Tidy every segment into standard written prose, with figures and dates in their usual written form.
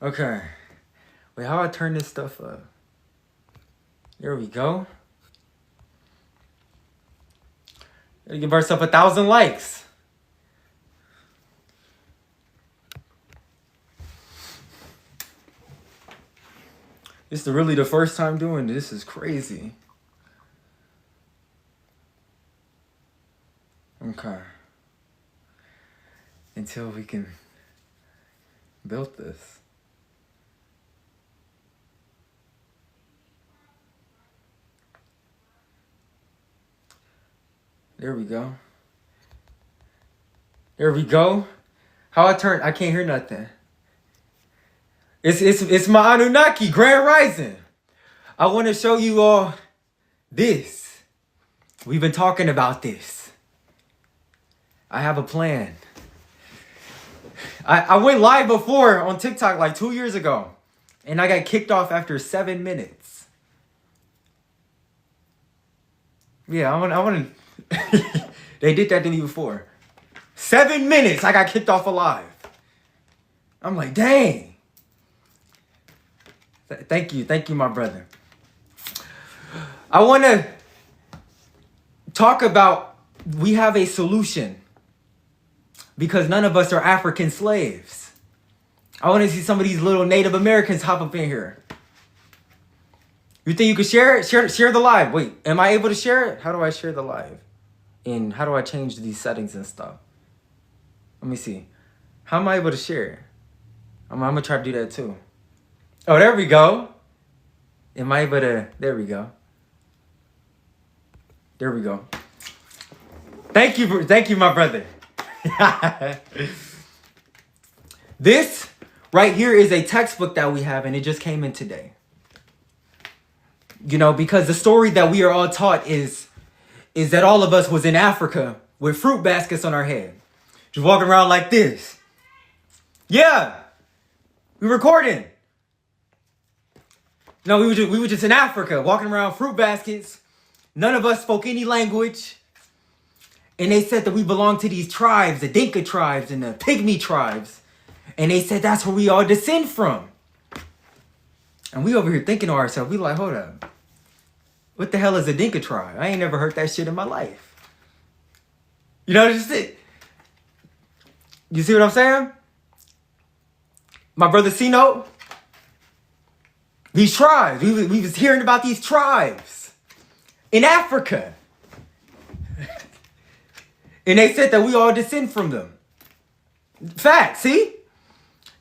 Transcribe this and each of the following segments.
Okay. Wait, how I turn this stuff up? There we go. Gotta give ourselves 1,000 likes. This is really the first time doing this. This is crazy. Okay. Until we can build this. There we go. There we go. How I turn? I can't hear nothing. It's my Anunnaki Grand Rising. I want to show you all this. We've been talking about this. I have a plan. I went live before on TikTok like 2 years ago, and I got kicked off after 7 minutes. Yeah, I want to. They did that to me before. 7 minutes, I got kicked off alive. I'm like, dang. Thank you, my brother. I want to talk about, we have a solution because none of us are African slaves. I want to see some of these little Native Americans hop up in here. You think you could share it? Share the live. Wait, am I able to share it? How do I share the live? And how do I change these settings and stuff? Let me see. How am I able to share it? I'm going to try to do that too. Oh, there we go. Am I able to? There we go. There we go. Thank you, my brother. This right here is a textbook that we have, and it just came in today. You know, because the story that we are all taught is that all of us was in Africa with fruit baskets on our head, just walking around like this. Yeah, we recording. No, we were just in Africa, walking around fruit baskets. None of us spoke any language. And they said that we belong to these tribes, the Dinka tribes and the Pygmy tribes. And they said that's where we all descend from. And we over here thinking to ourselves, we like, hold up. What the hell is a Dinka tribe? I ain't never heard that shit in my life. You know, just it. You see what I'm saying? My brother C-Note. These tribes, we was hearing about these tribes in Africa. And they said that we all descend from them. Fact, see?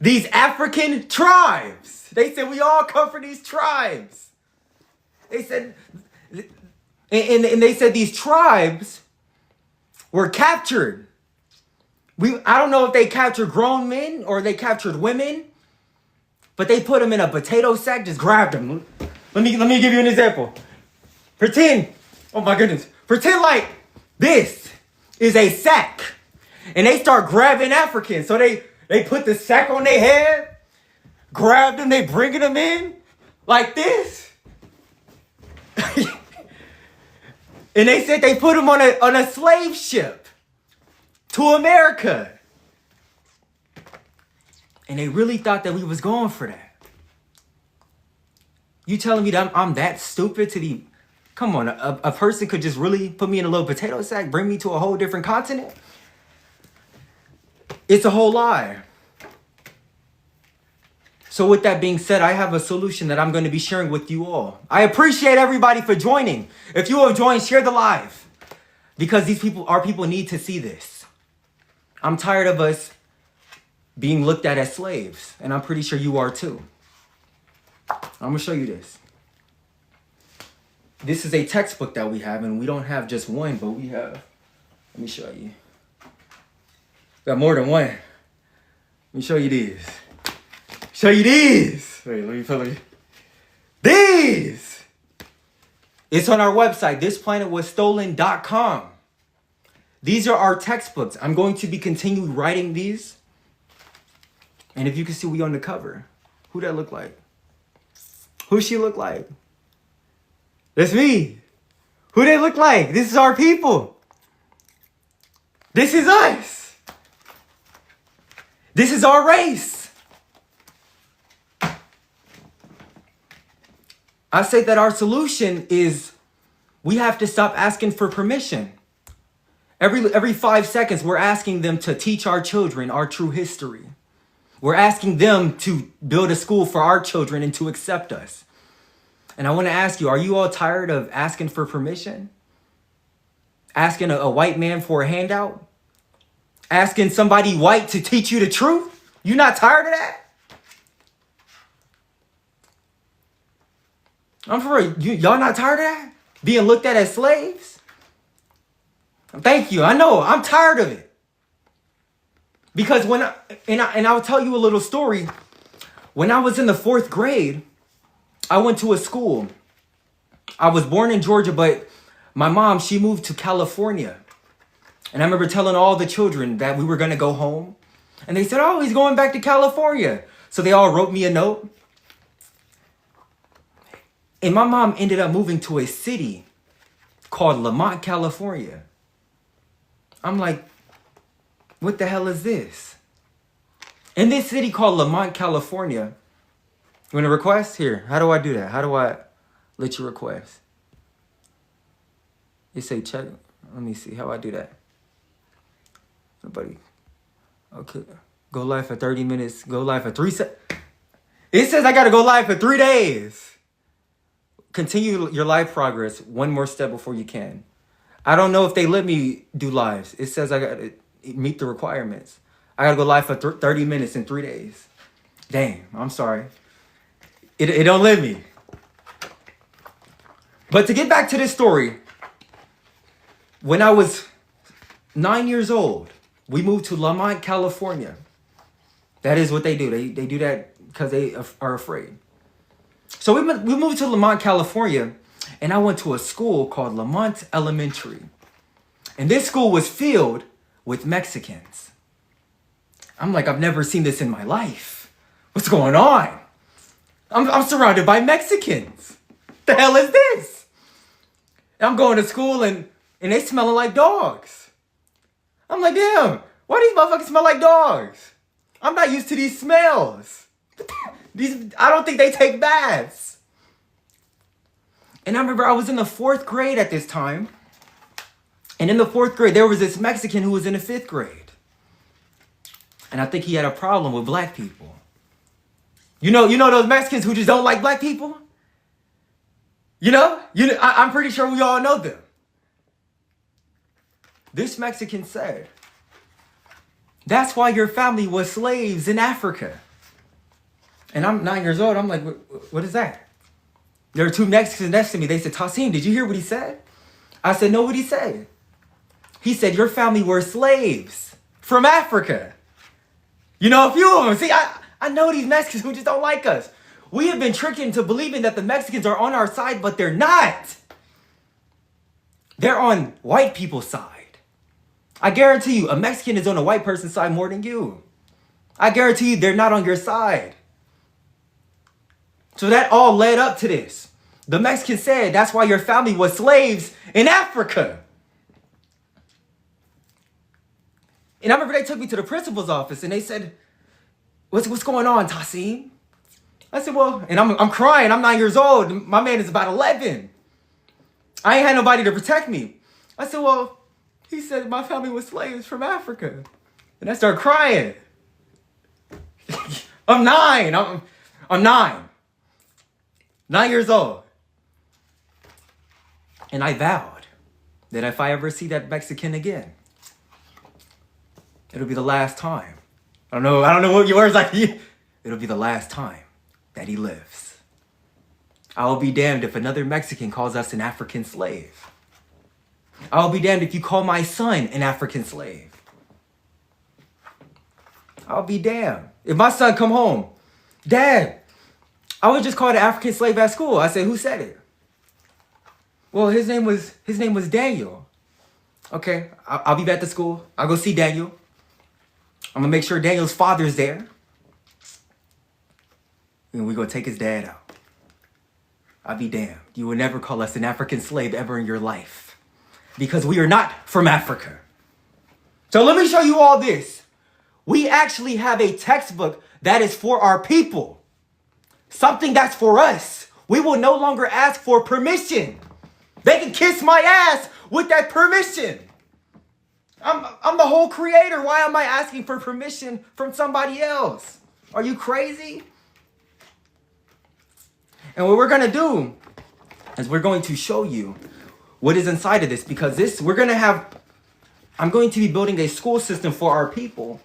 These African tribes. They said we all come from these tribes. They said, and they said these tribes were captured. I don't know if they captured grown men or they captured women. But they put them in a potato sack, just grabbed them. Let me give you an example. Pretend, oh my goodness. Pretend like this is a sack. And they start grabbing Africans. So they put the sack on their head, grab them, they bringing them in like this. And they said they put them on a slave ship to America. And they really thought that we was going for that. You telling me that I'm that stupid to the... Come on, a person could just really put me in a little potato sack, bring me to a whole different continent? It's a whole lie. So with that being said, I have a solution that I'm going to be sharing with you all. I appreciate everybody for joining. If you have joined, share the live. Because our people need to see this. I'm tired of us being looked at as slaves. And I'm pretty sure you are too. I'm going to show you this. This is a textbook that we have. And we don't have just one, but we have... Let me show you. Got more than one. Let me show you these. Show you these. Wait, let me pull it. These! It's on our website, thisplanetwasstolen.com. These are our textbooks. I'm going to be continuing writing these. And if you can see, we on the cover. Who that look like? Who she look like? That's me. Who they look like? This is our people. This is us. This is our race. I say that our solution is we have to stop asking for permission. Every 5 seconds, we're asking them to teach our children our true history. We're asking them to build a school for our children and to accept us. And I want to ask you, are you all tired of asking for permission? Asking a white man for a handout? Asking somebody white to teach you the truth? You not tired of that? I'm for real. Y'all not tired of that? Being looked at as slaves? Thank you. I know. I'm tired of it. Because I'll tell you a little story. When I was in the 4th grade, I went to a school. I was born in Georgia, but my mom, she moved to California. And I remember telling all the children that we were going to go home. And they said, oh, he's going back to California. So they all wrote me a note. And my mom ended up moving to a city called Lamont, California. I'm like, what the hell is this? In this city called Lamont, California, you want a request? Here, how do I do that? How do I let you request? You say check. Let me see how I do that. Nobody. Okay. Go live for 30 minutes. Go live for 3 seconds. It says I got to go live for 3 days. Continue your live progress one more step before you can. I don't know if they let me do lives. It says I got to meet the requirements. I got to go live for 30 minutes in 3 days. Dang, I'm sorry. It don't let me. But to get back to this story, when I was 9 years old, we moved to Lamont, California. That is what they do. They do that because they are afraid. So we moved to Lamont, California, and I went to a school called Lamont Elementary. And this school was filled with Mexicans. I'm like, I've never seen this in my life. What's going on? I'm surrounded by Mexicans. The hell is this? And I'm going to school and they smelling like dogs. I'm like, damn, why these motherfuckers smell like dogs? I'm not used to these smells. I don't think they take baths. And I remember I was in the 4th grade at this time. And in the 4th grade, there was this Mexican who was in the 5th grade. And I think he had a problem with black people. You know those Mexicans who just don't like black people? I'm pretty sure we all know them. This Mexican said, that's why your family was slaves in Africa. And I'm 9 years old. I'm like, what is that? There were 2 Mexicans next to me. They said, Tasiim, did you hear what he said? I said, no, what he said? He said, your family were slaves from Africa. A few of them. See, I know these Mexicans who just don't like us. We have been tricked into believing that the Mexicans are on our side, but they're not. They're on white people's side. I guarantee you, a Mexican is on a white person's side more than you. I guarantee you, they're not on your side. So that all led up to this. The Mexican said, that's why your family was slaves in Africa. And I remember they took me to the principal's office and they said, what's going on, Tasiim? I said, well, and I'm crying. I'm 9 years old. My man is about 11. I ain't had nobody to protect me. I said, well, he said my family was slaves from Africa. And I started crying. I'm 9. I'm 9. 9 years old. And I vowed that if I ever see that Mexican again, it'll be the last time. I don't know what your words like. It'll be the last time that he lives. I'll be damned if another Mexican calls us an African slave. I'll be damned if you call my son an African slave. I'll be damned. If my son come home, Dad, I was just called an African slave at school. I said, who said it? Well, his name was Daniel. Okay, I'll be back to school. I'll go see Daniel. I'm gonna make sure Daniel's father's there. And we're gonna take his dad out. I'll be damned. You will never call us an African slave ever in your life. Because we are not from Africa. So let me show you all this. We actually have a textbook that is for our people. Something that's for us. We will no longer ask for permission. They can kiss my ass with that permission. I'm the whole creator. Why am I asking for permission from somebody else? Are you crazy? And what we're going to do is we're going to show you what is inside of this, because I'm going to be building a school system for our people.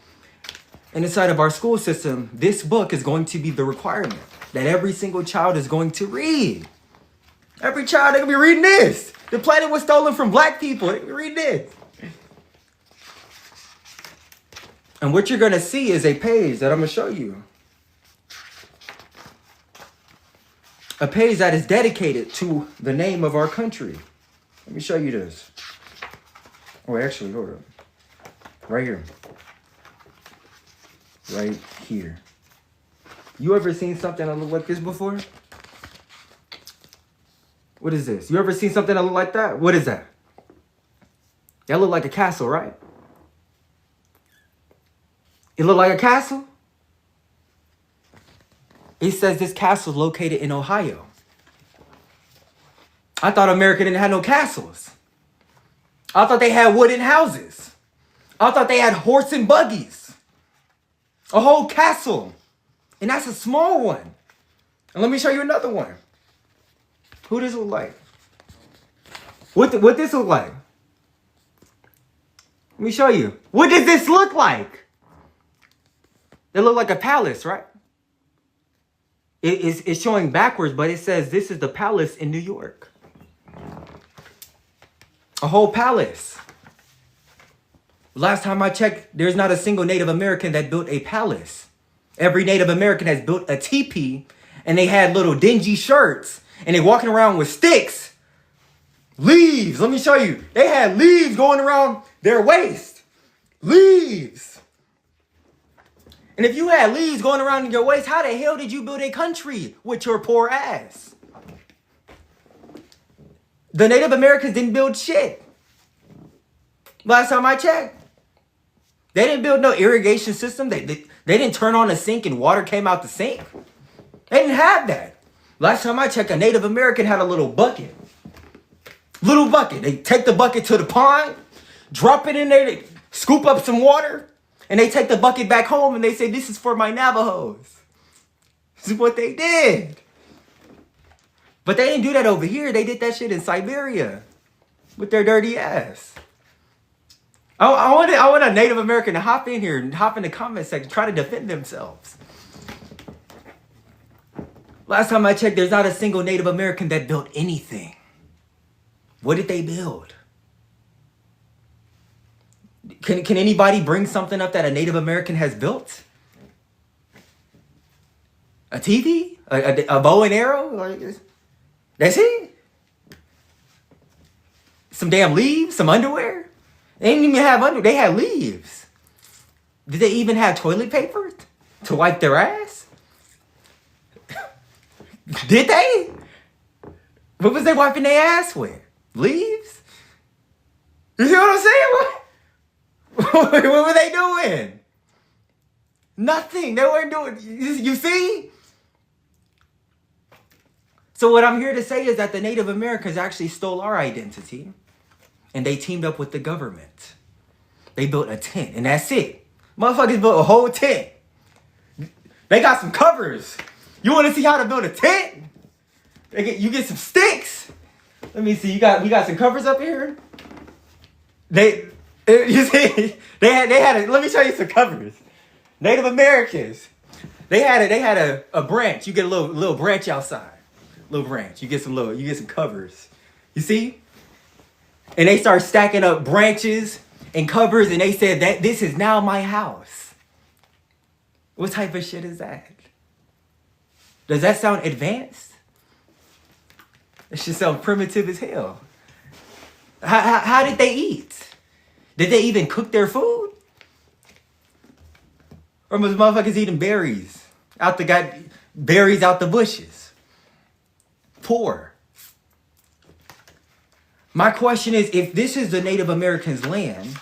And inside of our school system, this book is going to be the requirement that every single child is going to read. Every child, they're going to be reading this. The planet was stolen from black people. They're going to read this. And what you're going to see is a page that I'm going to show you. A page that is dedicated to the name of our country. Let me show you this. Oh, actually, hold up. Right here. Right here. You ever seen something that look like this before? What is this? You ever seen something that look like that? What is that? That look like a castle, right? It look like a castle? It says this castle is located in Ohio. I thought America didn't have no castles. I thought they had wooden houses. I thought they had horse and buggies. A whole castle. And that's a small one. And let me show you another one. Who does this look like? What this look like? Let me show you. What does this look like? It look like a palace, right? It's showing backwards, but it says this is the palace in New York. A whole palace. Last time I checked, there's not a single Native American that built a palace. Every Native American has built a teepee, and they had little dingy shirts, and they walking around with sticks. Leaves, let me show you. They had leaves going around their waist. Leaves. And if you had leaves going around in your waist, how the hell did you build a country with your poor ass? The Native Americans didn't build shit. Last time I checked. They didn't build no irrigation system. They didn't turn on a sink and water came out the sink. They didn't have that. Last time I checked, a Native American had a little bucket. Little bucket. They take the bucket to the pond, drop it in there, they scoop up some water, and they take the bucket back home and they say, this is for my Navajos. This is what they did. But they didn't do that over here. They did that shit in Siberia with their dirty ass. I want a Native American to hop in here and hop in the comment section, try to defend themselves. Last time I checked, there's not a single Native American that built anything. What did they build? Can anybody bring something up that a Native American has built? A TV? A bow and arrow? That's it? Some damn leaves? Some underwear? They didn't even have underwear. They had leaves. Did they even have toilet paper to wipe their ass? Did they? What was they wiping their ass with? Leaves? You see what I'm saying? What were they doing? Nothing. They weren't doing. You see? So what I'm here to say is that the Native Americans actually stole our identity. And they teamed up with the government. They built a tent, and that's it. Motherfuckers built a whole tent. They got some covers. You want to see how to build a tent? You get some sticks. Let me see. We got some covers up here. You see, they had. Let me show you some covers. Native Americans. They had a branch. You get a little branch outside. Little branch. You get some covers. You see? And they start stacking up branches and covers, and they said that this is now my house. What type of shit is that? Does that sound advanced? It should sound primitive as hell. How did they eat? Did they even cook their food? Or was motherfuckers eating berries out the bushes? Poor. My question is, if this is the Native Americans' land,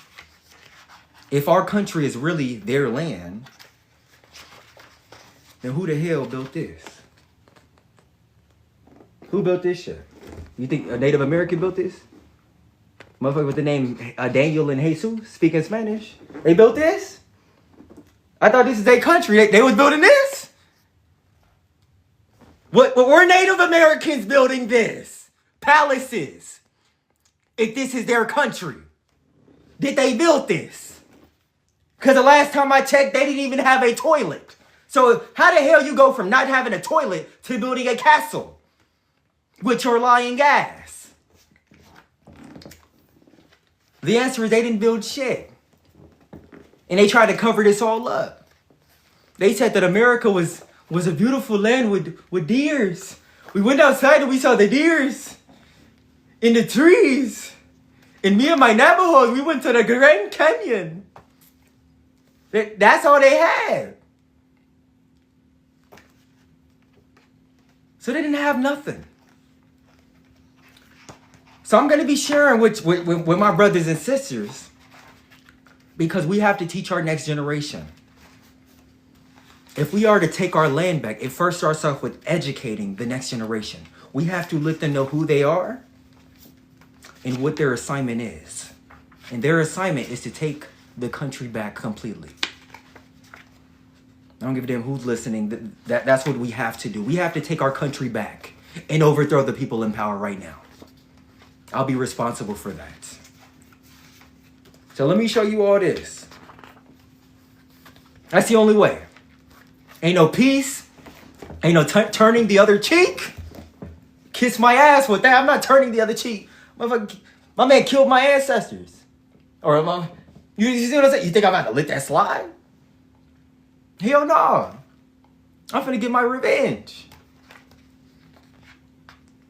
if our country is really their land, then who the hell built this? Who built this shit? You think a Native American built this? Motherfucker with the name Daniel and Jesus speaking Spanish. They built this? I thought this is their country. They was building this? What were Native Americans building this? Palaces. If this is their country. Did they build this? Because the last time I checked, they didn't even have a toilet. So how the hell you go from not having a toilet to building a castle with your lying ass? The answer is they didn't build shit. And they tried to cover this all up. They said that America was a beautiful land with deers. We went outside and we saw the deers in the trees. And me and my Navajos, we went to the Grand Canyon. That's all they had. So they didn't have nothing. So I'm going to be sharing with my brothers and sisters because we have to teach our next generation. If we are to take our land back, it first starts off with educating the next generation. We have to let them know who they are and what their assignment is. And their assignment is to take the country back completely. I don't give a damn who's listening. That's what we have to do. We have to take our country back and overthrow the people in power right now. I'll be responsible for that. So let me show you all this. That's the only way. Ain't no peace. Ain't no turning the other cheek. Kiss my ass with that. I'm not turning the other cheek. My man killed my ancestors. Or you see what I'm saying? You think I'm about to let that slide? Hell no. I'm finna get my revenge.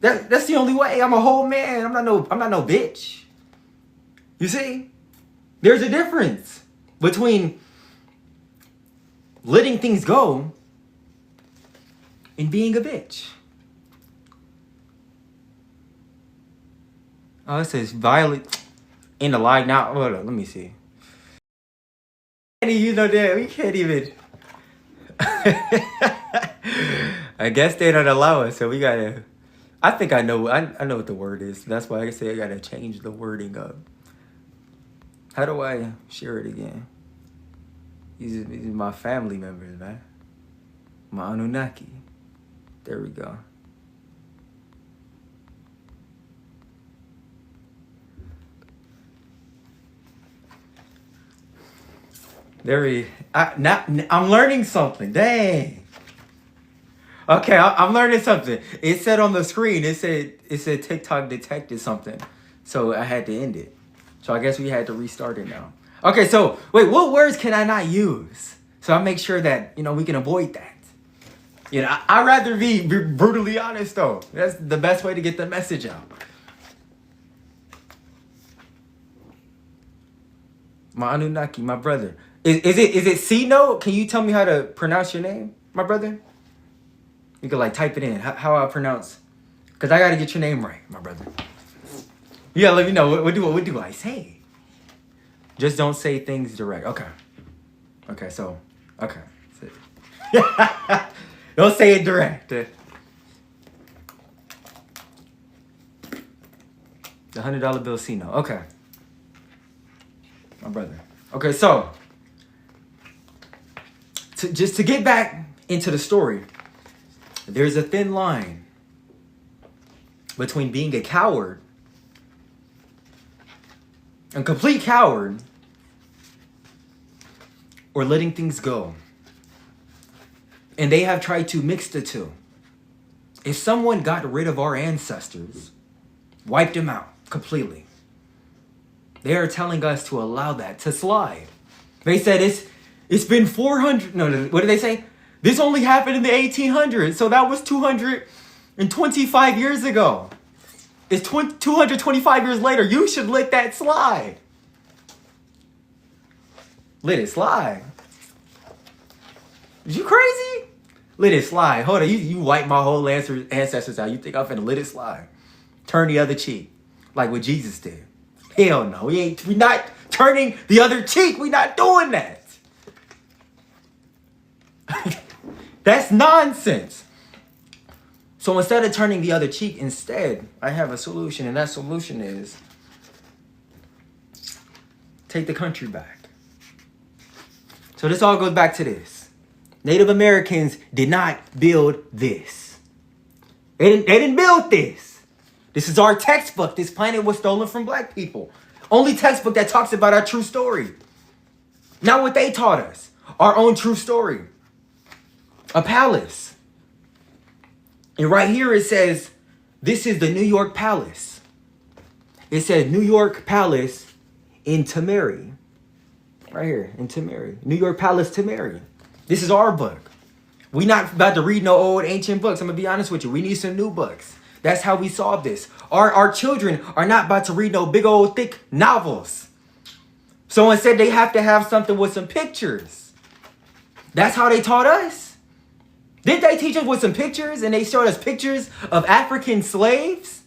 That's the only way. I'm a whole man. I'm not no bitch. You see? There's a difference between letting things go and being a bitch. Oh, it says violent in the line now. Hold on, let me see. You know that we can't even. I guess they don't allow us, so we gotta. I think I know what the word is. That's why I say I gotta change the wording up. How do I share it again? These are my family members, man. My Anunnaki. There we go. I'm learning something. Dang. Okay, I'm learning something. It said on the screen, it said TikTok detected something. So I had to end it. So I guess we had to restart it now. Okay, so wait, what words can I not use? So I make sure that, we can avoid that. I'd rather be brutally honest though. That's the best way to get the message out. My Anunnaki, my brother. Is it C note? Can you tell me how to pronounce your name, my brother? You can type it in. How I pronounce, because I gotta get your name right, my brother. You gotta let me know what do I say? Just don't say things direct. Okay. Okay. Don't say it direct. The $100 bill C note. Okay. My brother. Okay, so just to get back into the story, there's a thin line between being a coward, a complete coward, or letting things go. And they have tried to mix the two. If someone got rid of our ancestors, wiped them out completely, they are telling us to allow that to slide. They said it's been 400. No, what did they say? This only happened in the 1800s, so that was 225 years ago. It's 225 years later. You should let that slide. Let it slide. Is you crazy? Let it slide. Hold on, you wipe my whole ancestors out. You think I'm finna let it slide? Turn the other cheek, like what Jesus did. Hell no, we not turning the other cheek. We not doing that. That's nonsense. So instead of turning the other cheek, instead, I have a solution. And that solution is take the country back. So this all goes back to this. Native Americans did not build this. They didn't build this. This is our textbook. This planet was stolen from black people. Only textbook that talks about our true story. Not what they taught us. Our own true story. A palace. And right here it says, this is the New York Palace. It says New York Palace in Tameri. Right here in Tameri. New York Palace, Tameri. This is our book. We not about to read no old ancient books. I'm going to be honest with you. We need some new books. That's how we solve this. Our children are not about to read no big old thick novels. So instead they have to have something with some pictures. That's how they taught us. Didn't they teach us with some pictures and they showed us pictures of African slaves?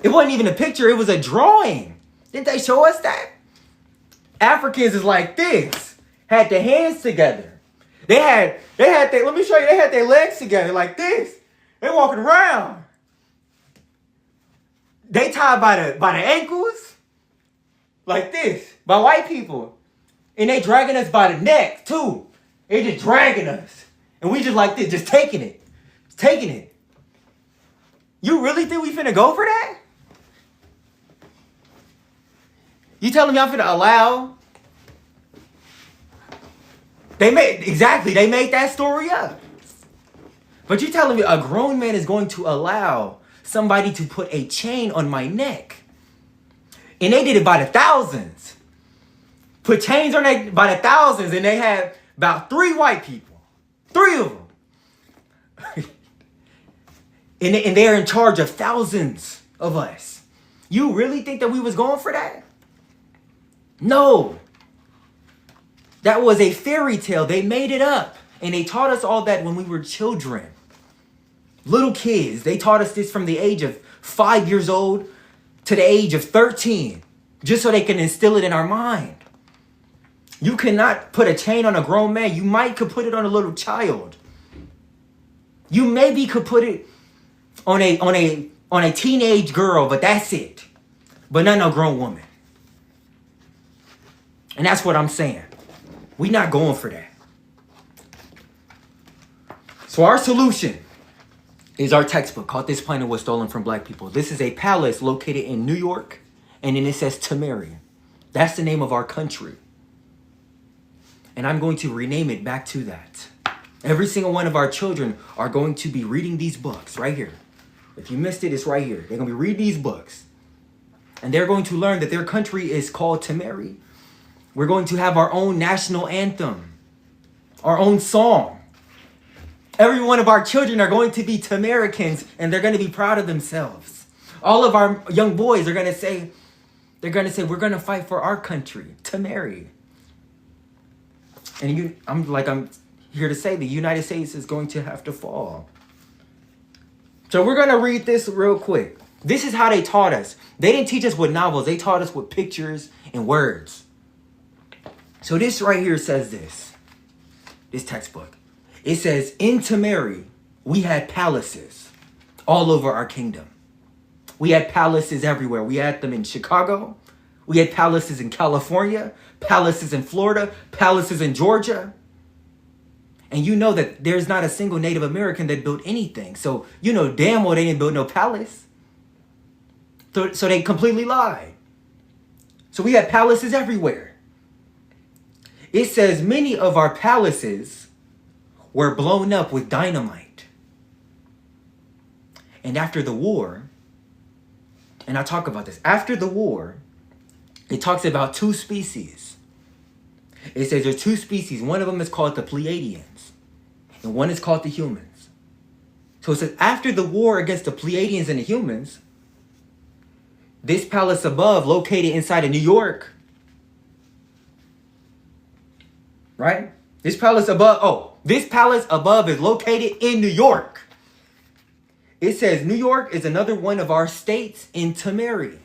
It wasn't even a picture, it was a drawing. Didn't they show us that? Africans is like this. Had their hands together. They had let me show you, they had their legs together like this. They walking around. They tied by the ankles like this by white people. And they dragging us by the neck too. They just dragging us. And we just like this, just taking it. Just taking it. You really think we finna go for that? You telling me I'm finna allow? They made that story up. But you telling me a grown man is going to allow somebody to put a chain on my neck? And they did it by the thousands. Put chains on their by the thousands, and they had about 3 white people. 3 of them. and they're in charge of thousands of us. You really think that we was going for that? No. That was a fairy tale. They made it up. And they taught us all that when we were children. Little kids. They taught us this from the age of 5 years old to the age of 13. Just so they can instill it in our mind. You cannot put a chain on a grown man. You could put it on a little child. You maybe could put it on a teenage girl, but that's it. But not no grown woman. And that's what I'm saying. We not going for that. So our solution is our textbook called This Planet Was Stolen from Black People. This is a palace located in New York, and then it says Tameri. That's the name of our country. And I'm going to rename it back to that. Every single one of our children are going to be reading these books right here. If you missed it, it's right here. They're going to be reading these books. And they're going to learn that their country is called Tameri. We're going to have our own national anthem. Our own song. Every one of our children are going to be Tamericans, and they're going to be proud of themselves. All of our young boys are going to say, we're going to fight for our country, Tameri. And I'm here to say the United States is going to have to fall. So we're going to read this real quick. This is how they taught us. They didn't teach us with novels. They taught us with pictures and words. So this right here says this textbook. It says, in Tameri, we had palaces all over our kingdom. We had palaces everywhere. We had them in Chicago. We had palaces in California, palaces in Florida, palaces in Georgia. And you know that there's not a single Native American that built anything. So you know damn well they didn't build no palace. So they completely lied. So we had palaces everywhere. It says many of our palaces were blown up with dynamite. And after the war, and I'll talk about this, after the war, it talks about 2 species. It says there's 2 species. One of them is called the Pleiadians, and one is called the humans. So it says after the war against the Pleiadians and the humans, this palace above, located inside of New York, right? This palace above is located in New York. It says New York is another one of our states in Tameri.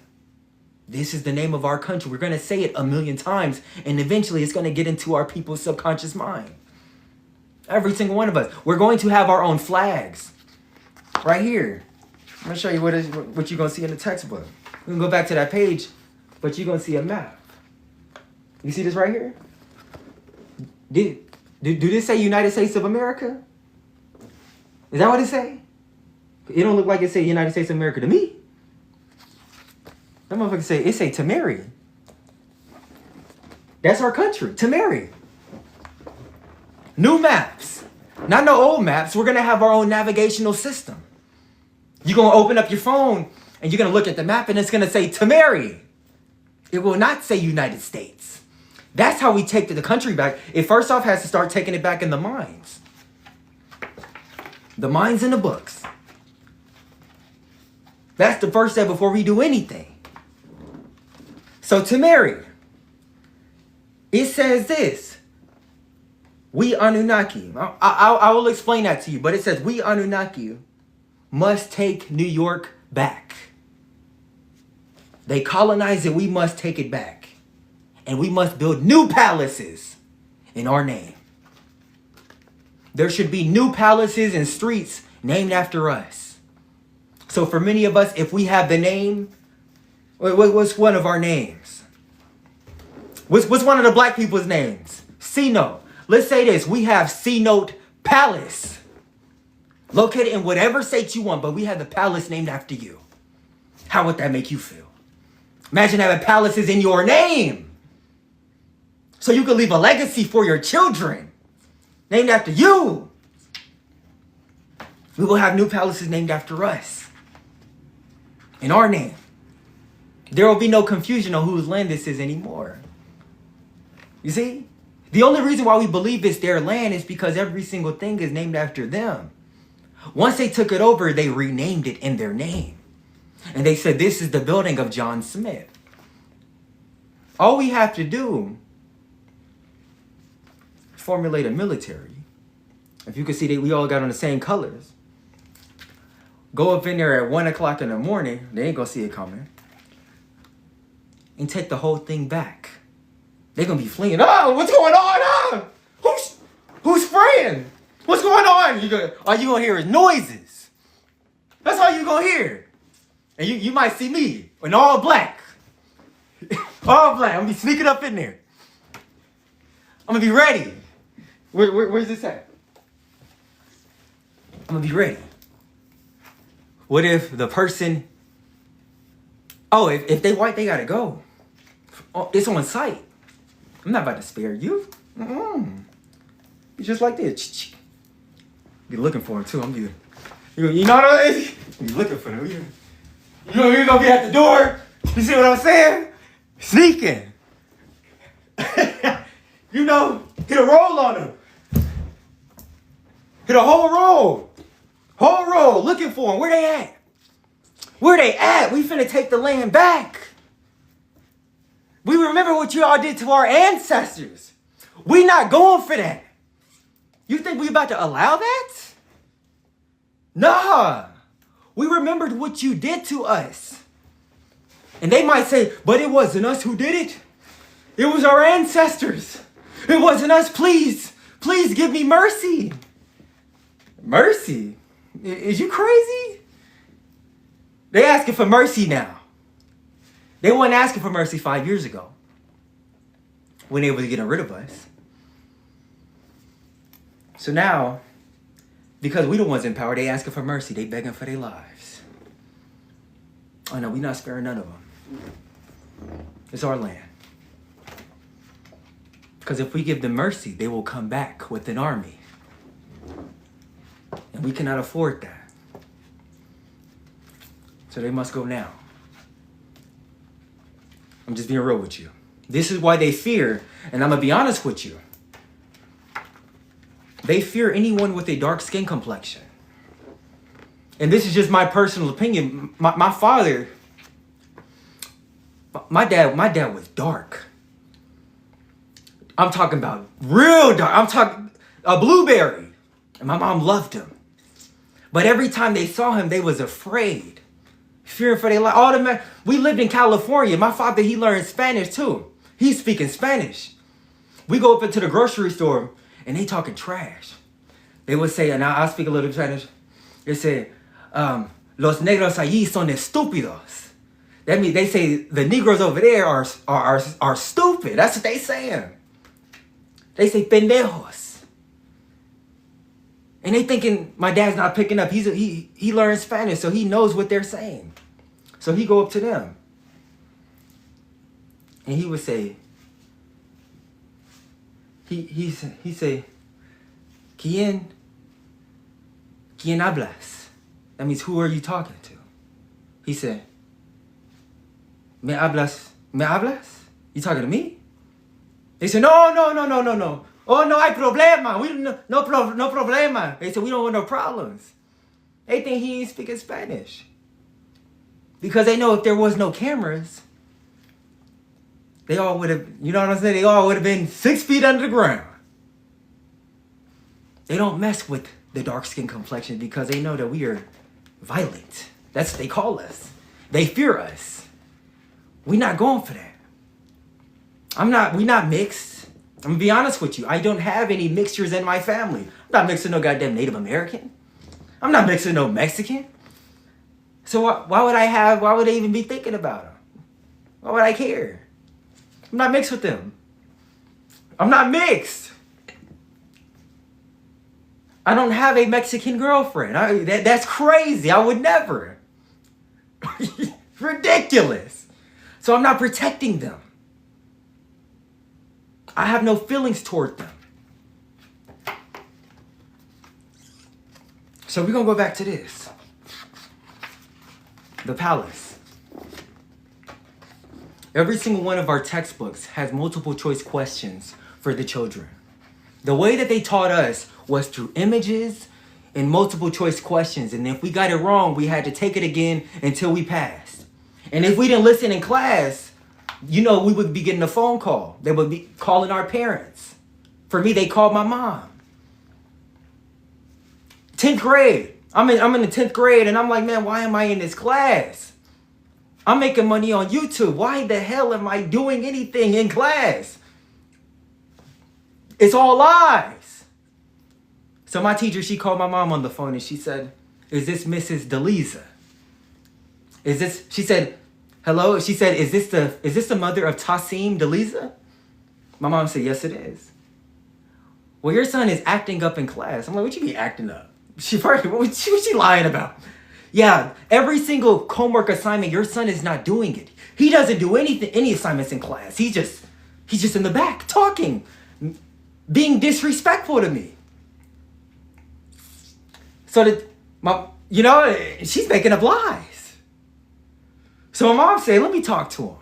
This is the name of our country. We're going to say it a million times, and eventually it's going to get into our people's subconscious mind. Every single one of us. We're going to have our own flags. Right here. I'm going to show you what you're going to see in the textbook. We can go back to that page, but you're going to see a map. You see this right here? Do this say United States of America? Is that what it say? It don't look like it say United States of America to me. That motherfucker say, it say Tameri. That's our country, Tameri. New maps. Not no old maps. We're going to have our own navigational system. You're going to open up your phone and you're going to look at the map and it's going to say Tameri. It will not say United States. That's how we take the country back. It first off has to start taking it back in the minds. The minds and the books. That's the first step before we do anything. So Tameri, it says this. We Anunnaki. I will explain that to you, but it says we Anunnaki must take New York back. They colonized it, we must take it back. And we must build new palaces in our name. There should be new palaces and streets named after us. So for many of us, if we have the name, what's one of our names? What's one of the black people's names? C-Note. Let's say this. We have C-Note Palace. Located in whatever state you want, but we have the palace named after you. How would that make you feel? Imagine having palaces in your name. So you can leave a legacy for your children. Named after you. We will have new palaces named after us. In our name. There will be no confusion on whose land this is anymore. You see? The only reason why we believe it's their land is because every single thing is named after them. Once they took it over, they renamed it in their name. And they said, this is the building of John Smith. All we have to do is formulate a military. If you can see that we all got on the same colors. Go up in there at 1 o'clock in the morning. They ain't going to see it coming. And take the whole thing back. They're going to be fleeing. Oh, what's going on? Who's spraying? What's going on? All you going to hear is noises. That's all you going to hear. And you might see me in all black. All black. I'm going to be sneaking up in there. I'm going to be ready. Where's this at? I'm going to be ready. What if the person... Oh, if they white, they got to go. Oh, it's on site. I'm not about to spare you. Be just like this. Be looking for him too. You know what I mean? Be looking for him. You know you're gonna be at the door. You see what I'm saying? Sneaking. Hit a roll on him. Hit a whole roll. Whole roll. Looking for him. Where they at? Where they at? We finna take the land back. We remember what you all did to our ancestors. We not going for that. You think we about to allow that? Nah. We remembered what you did to us. And they might say, but it wasn't us who did it. It was our ancestors. It wasn't us. Please give me mercy. Mercy? Is you crazy? They asking for mercy now. They weren't asking for mercy 5 years ago when they were getting rid of us. So now, because we the ones in power, they asking for mercy. They begging for their lives. Oh no, we not sparing none of them. It's our land. Because if we give them mercy, they will come back with an army. And we cannot afford that. So they must go now. I'm just being real with you. This is why they fear, and I'm going to be honest with you. They fear anyone with a dark skin complexion. And this is just my personal opinion. My father, my dad was dark. I'm talking about real dark. I'm talking a blueberry. And my mom loved him. But every time they saw him, they was afraid. Fearing for their life. We lived in California. My father, he learned Spanish too. He's speaking Spanish. We go up into the grocery store and they talking trash. They would say, and I speak a little Spanish. They say, Los negros allí son estúpidos. That means they say the Negroes over there are stupid. That's what they saying. They say pendejos. And they thinking my dad's not picking up. He learns Spanish, so he knows what they're saying. So he go up to them. And he would say, he say, ¿Quién hablas? That means, who are you talking to? He said, ¿Me hablas? You talking to me? They said, no. Oh, no hay problema. No problema. They said, we don't want no problems. They think he ain't speaking Spanish. Because they know if there was no cameras, they all would have, you know what I'm saying? They all would have been 6 feet under the ground. They don't mess with the dark skin complexion because they know that we are violent. That's what they call us. They fear us. We're not going for that. We're not mixed. I'm gonna be honest with you. I don't have any mixtures in my family. I'm not mixing no goddamn Native American. I'm not mixing no Mexican. So why would I even be thinking about them? Why would I care? I'm not mixed with them. I'm not mixed. I don't have a Mexican girlfriend. That's crazy. I would never. Ridiculous. So I'm not protecting them. I have no feelings toward them. So we're going to go back to this. The palace. Every single one of our textbooks has multiple choice questions for the children. The way that they taught us was through images and multiple choice questions. And if we got it wrong, we had to take it again until we passed. And if we didn't listen in class, we would be getting a phone call. They would be calling our parents. For me, they called my mom. 10th grade. I'm in the 10th grade and I'm like, man, why am I in this class? I'm making money on YouTube. Why the hell am I doing anything in class? It's all lies. So my teacher, she called my mom on the phone and she said, is this Mrs. Deliza? She said, hello? She said, is this the mother of Tasiim Deliza? My mom said, yes, it is. Well, your son is acting up in class. I'm like, what you mean acting up? What's she lying about? Yeah, every single homework assignment, your son is not doing it. He doesn't do any assignments in class. He's just in the back talking, being disrespectful to me. So she's making up lies. So my mom said, let me talk to him.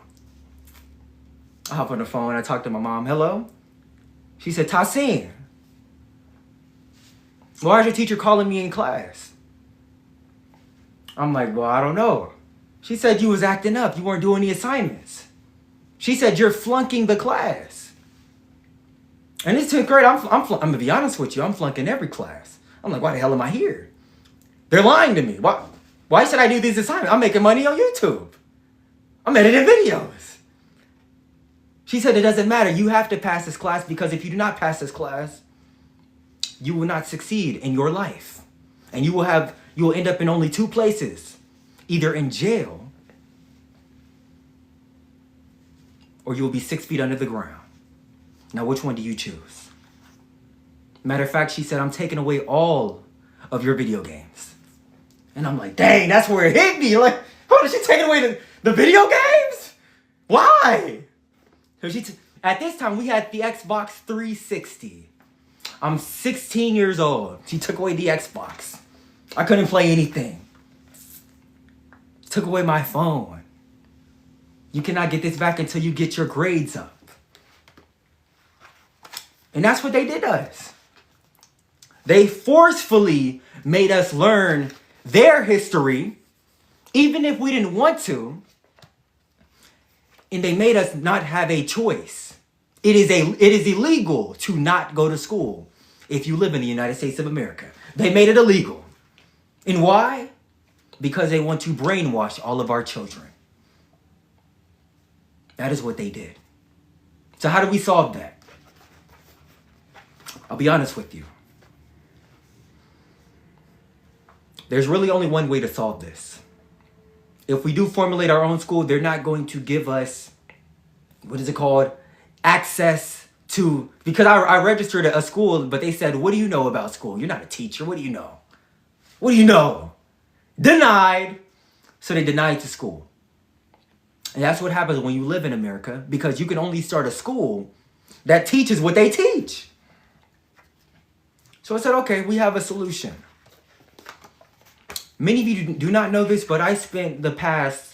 I hop on the phone. I talk to my mom. Hello? She said, Tasiim, why is your teacher calling me in class? I'm like, well, I don't know. She said you was acting up. You weren't doing the assignments. She said you're flunking the class. And it's 10th grade. I'm going to be honest with you. I'm flunking every class. I'm like, why the hell am I here? They're lying to me. Why should I do these assignments? I'm making money on YouTube. I'm editing videos. She said it doesn't matter. You have to pass this class because if you do not pass this class, you will not succeed in your life. And you will end up in only 2 places. Either in jail or you will be 6 feet under the ground. Now, which one do you choose? Matter of fact, she said, I'm taking away all of your video games. And I'm like, dang, that's where it hit me. Like, hold on, she taking away the video games? Why? At this time, we had the Xbox 360. I'm 16 years old. She took away the Xbox. I couldn't play anything. She took away my phone. You cannot get this back until you get your grades up. And that's what they did to us. They forcefully made us learn their history, even if we didn't want to. And they made us not have a choice. It is illegal to not go to school if you live in the United States of America. They made it illegal. And why? Because they want to brainwash all of our children. That is what they did. So how do we solve that? I'll be honest with you. There's really only one way to solve this. If we do formulate our own school, they're not going to give us, what is it called? Access to, because I registered at a school, but they said, what do you know about school? You're not a teacher. What do you know? What do you know? Denied. So they denied to school. And that's what happens when you live in America, because you can only start a school that teaches what they teach. So I said, okay, we have a solution. Many of you do not know this, but I spent the past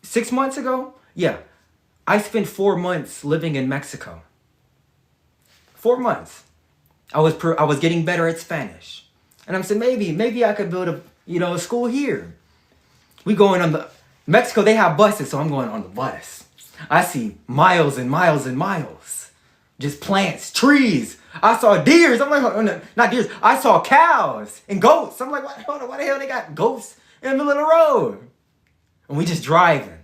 6 months ago. Yeah, I spent 4 months living in Mexico. 4 months. I was getting better at Spanish. And I'm saying, maybe I could build a school here. We going on the Mexico, they have buses, so I'm going on the bus. I see miles and miles and miles. Just plants, trees. I saw deers. I'm like, oh, no, not deers. I saw cows and goats. I'm like, hold on, why the hell they got goats in the middle of the road? And we just driving.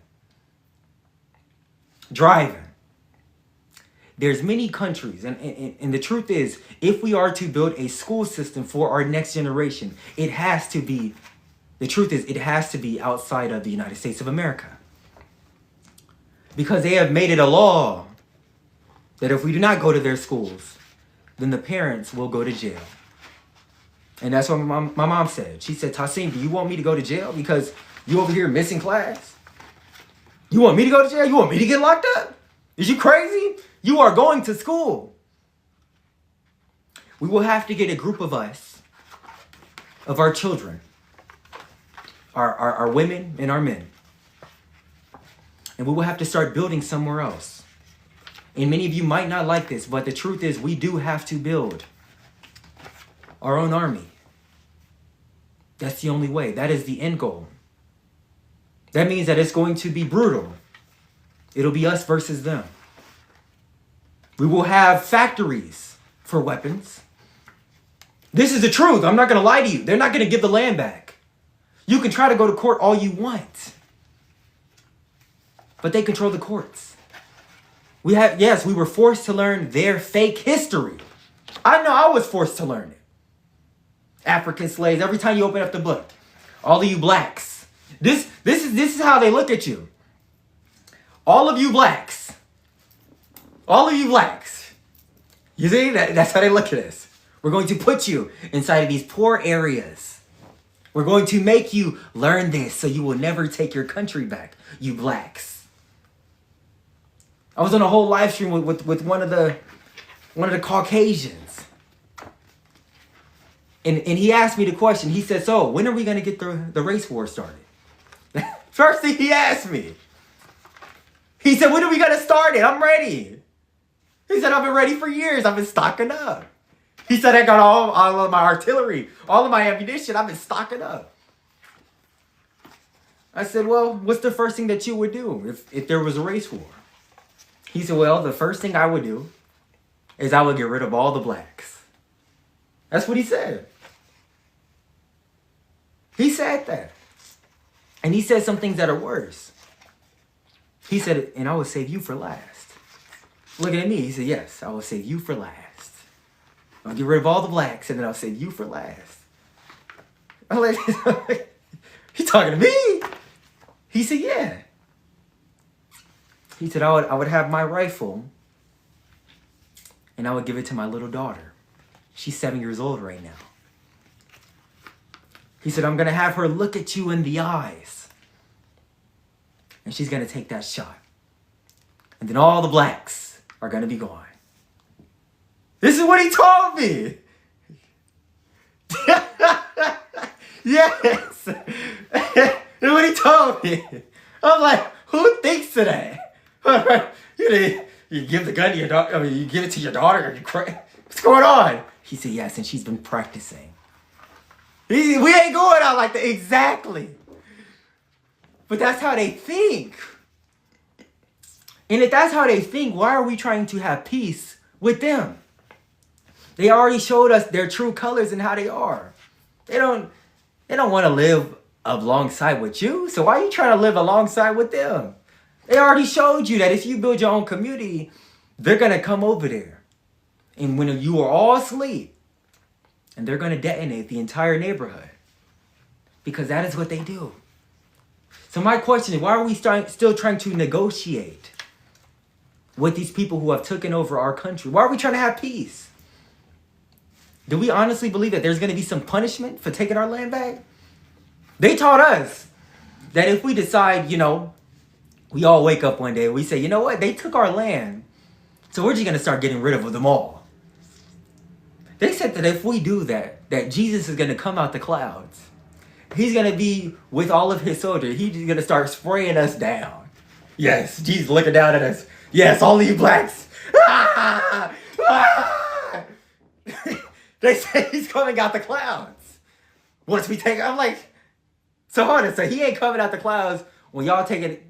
There's many countries, and the truth is, if we are to build a school system for our next generation, it has to be outside of the United States of America. Because they have made it a law that if we do not go to their schools, then the parents will go to jail. And that's what my mom said. She said, Tasiim, do you want me to go to jail because you over here missing class? You want me to go to jail? You want me to get locked up? Is you crazy? You are going to school. We will have to get a group of us, of our children, our women and our men. And we will have to start building somewhere else. And many of you might not like this, but the truth is we do have to build our own army. That's the only way. That is the end goal. That means that it's going to be brutal. It'll be us versus them. We will have factories for weapons. This is the truth. I'm not going to lie to you. They're not going to give the land back. You can try to go to court all you want, but they control the courts. We were forced to learn their fake history. I know I was forced to learn it. African slaves, every time you open up the book, all of you blacks. This is how they look at you. All of you blacks. You see, that's how they look at us. We're going to put you inside of these poor areas. We're going to make you learn this so you will never take your country back, you blacks. I was on a whole live stream with one of the Caucasians. And he asked me the question. He said, so when are we going to get the race war started? First thing he asked me. He said, when are we going to start it? I'm ready. He said, I've been ready for years. I've been stocking up. He said, I got all of my artillery, all of my ammunition. I've been stocking up. I said, well, what's the first thing that you would do if there was a race war? He said, well, the first thing I would do is I would get rid of all the blacks. That's what he said. He said that. And he said some things that are worse. He said, and I will save you for last. Looking at me, he said, yes, I will save you for last. I'll get rid of all the blacks, and then I'll save you for last. I'm like, he talking to me? He said, yeah. He said, I would have my rifle, and I would give it to my little daughter. She's 7 years old right now. He said, I'm going to have her look at you in the eyes, and she's going to take that shot. And then all the blacks are going to be gone. This is what he told me. Yes. This is what he told me. I'm like, who thinks of that? You give the gun to your daughter. I mean, you give it to your daughter. What's going on? He said, yes, and she's been practicing. We ain't going out like that. Exactly. But that's how they think. And if that's how they think, why are we trying to have peace with them? They already showed us their true colors and how they are. They don't want to live alongside with you. So why are you trying to live alongside with them? They already showed you that if you build your own community, they're going to come over there. And when you are all asleep, and they're going to detonate the entire neighborhood. Because that is what they do. So my question is, why are we still trying to negotiate with these people who have taken over our country? Why are we trying to have peace? Do we honestly believe that there's going to be some punishment for taking our land back? They taught us that if we decide, we all wake up one day and we say, you know what? They took our land. So we're just going to start getting rid of them all. They said that if we do that Jesus is going to come out the clouds. He's going to be with all of his soldiers. He's going to start spraying us down. Yes, Jesus looking down at us. Yes, all of you blacks. Ah! Ah! They say he's coming out the clouds. Once we take, I'm like, so hold on. So he ain't coming out the clouds when y'all getting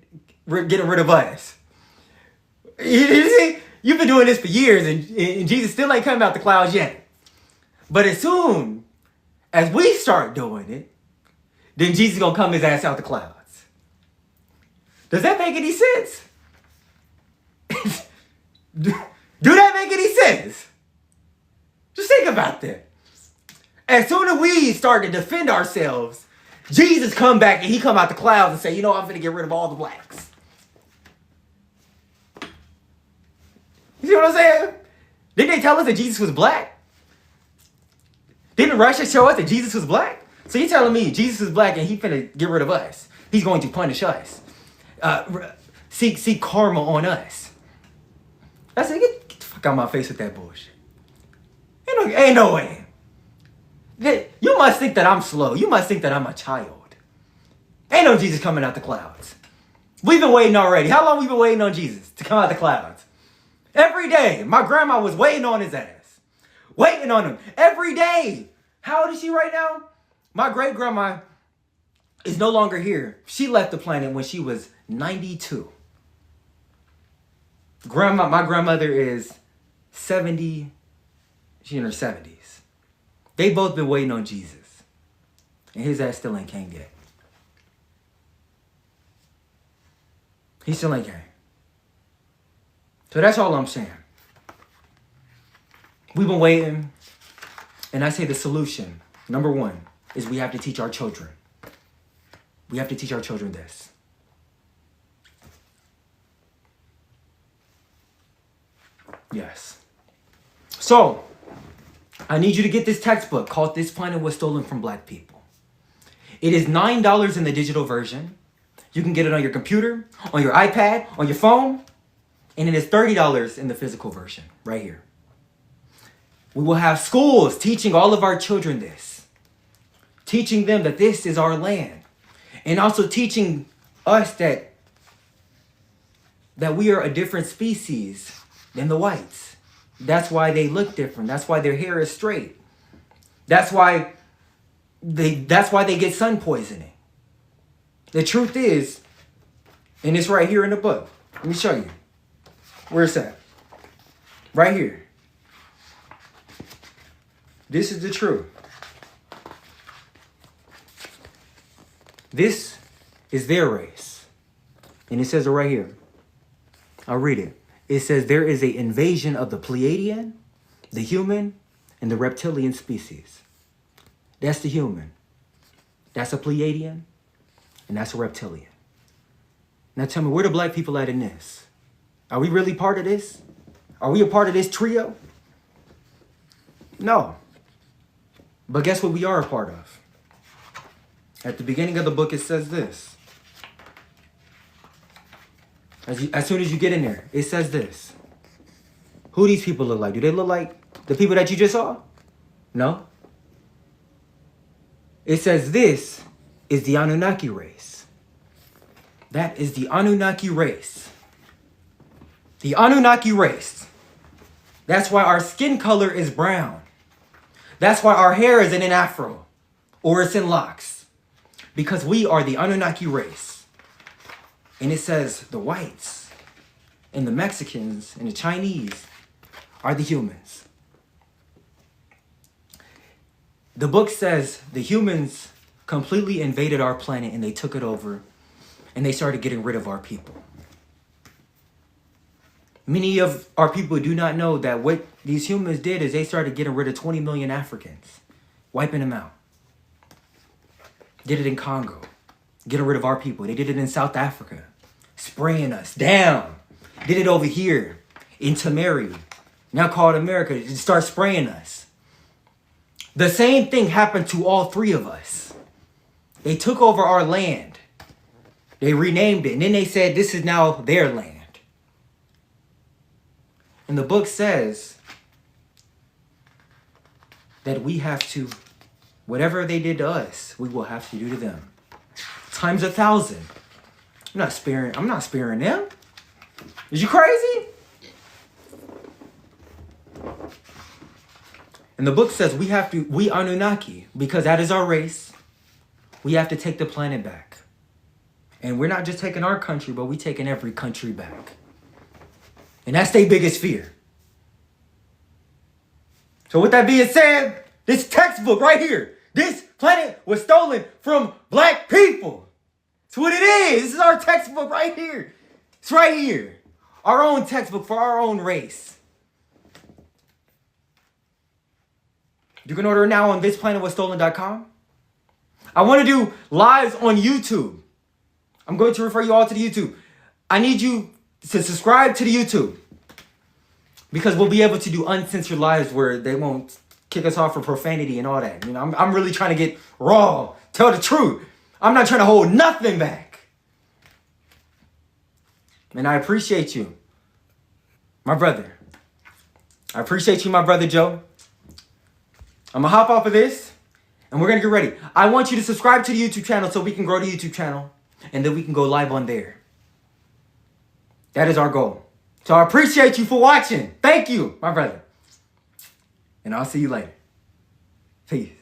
rid of us. You've been doing this for years and Jesus still ain't coming out the clouds yet. But as soon as we start doing it, then Jesus is going to come his ass out the clouds. Does that make any sense? Do that make any sense? Just think about that. As soon as we start to defend ourselves, Jesus come back and he come out the clouds and say, I'm going to get rid of all the blacks. You see what I'm saying? Didn't they tell us that Jesus was black? Didn't Russia show us that Jesus was black? So you're telling me Jesus is black and he finna get rid of us. He's going to punish us. Seek karma on us. I said, get the fuck out of my face with that bullshit. Ain't no way. You must think that I'm slow. You must think that I'm a child. Ain't no Jesus coming out the clouds. We've been waiting already. How long we been waiting on Jesus to come out the clouds? Every day. My grandma was waiting on his ass. Waiting on him. Every day. How old is she right now? My great-grandma is no longer here. She left the planet when she was 92. My grandmother is 70. She's in her 70s. They both been waiting on Jesus. And his ass still ain't came yet. He still ain't came. So that's all I'm saying. We've been waiting. And I say the solution, number one, is we have to teach our children. We have to teach our children this. Yes. So, I need you to get this textbook called This Planet Was Stolen from Black People. It is $9 in the digital version. You can get it on your computer, on your iPad, on your phone. And it is $30 in the physical version, right here. We will have schools teaching all of our children this. Teaching them that this is our land. And also teaching us that we are a different species than the whites. That's why they look different. That's why their hair is straight. That's why they get sun poisoning. The truth is, and it's right here in the book. Let me show you. Where's that? Right here. This is the truth. This is their race. And it says it right here. I'll read it. It says there is an invasion of the Pleiadian, the human, and the reptilian species. That's the human. That's a Pleiadian, and that's a reptilian. Now tell me, where the black people at in this? Are we really part of this? Are we a part of this trio? No. But guess what we are a part of? At the beginning of the book, it says this. As soon as you get in there, it says this. Who these people look like? Do they look like the people that you just saw? No. It says this is the Anunnaki race. That is the Anunnaki race. The Anunnaki race. That's why our skin color is brown. That's why our hair is in an afro or it's in locks. Because we are the Anunnaki race. And it says the whites and the Mexicans and the Chinese are the humans. The book says the humans completely invaded our planet and they took it over and they started getting rid of our people. Many of our people do not know that what these humans did is they started getting rid of 20 million Africans, wiping them out. Did it in Congo. Getting rid of our people. They did it in South Africa. Spraying us down. Did it over here in Tameri, now called America. Just start spraying us. The same thing happened to all three of us. They took over our land. They renamed it. And then they said this is now their land. And the book says that we have to, whatever they did to us, we will have to do to them. Times 1,000. I'm not sparing them. Is you crazy? And the book says we Anunnaki, because that is our race, we have to take the planet back. And we're not just taking our country, but we taking every country back. And that's their biggest fear. So with that being said, this textbook right here, this planet was stolen from black people. That's what it is. This is our textbook right here. It's right here. Our own textbook for our own race. You can order it now on thisplanetwasstolen.com. I want to do lives on YouTube. I'm going to refer you all to the YouTube. I need you to subscribe to the YouTube, because we'll be able to do uncensored lives where they won't kick us off for profanity and all that. You know, I'm really trying to get raw, tell the truth. I'm not trying to hold nothing back. And I appreciate you, my brother. I appreciate you, my brother Joe. I'm going to hop off of this, and we're going to get ready. I want you to subscribe to the YouTube channel so we can grow the YouTube channel, and then we can go live on there. That is our goal. So I appreciate you for watching. Thank you, my brother. And I'll see you later. Peace.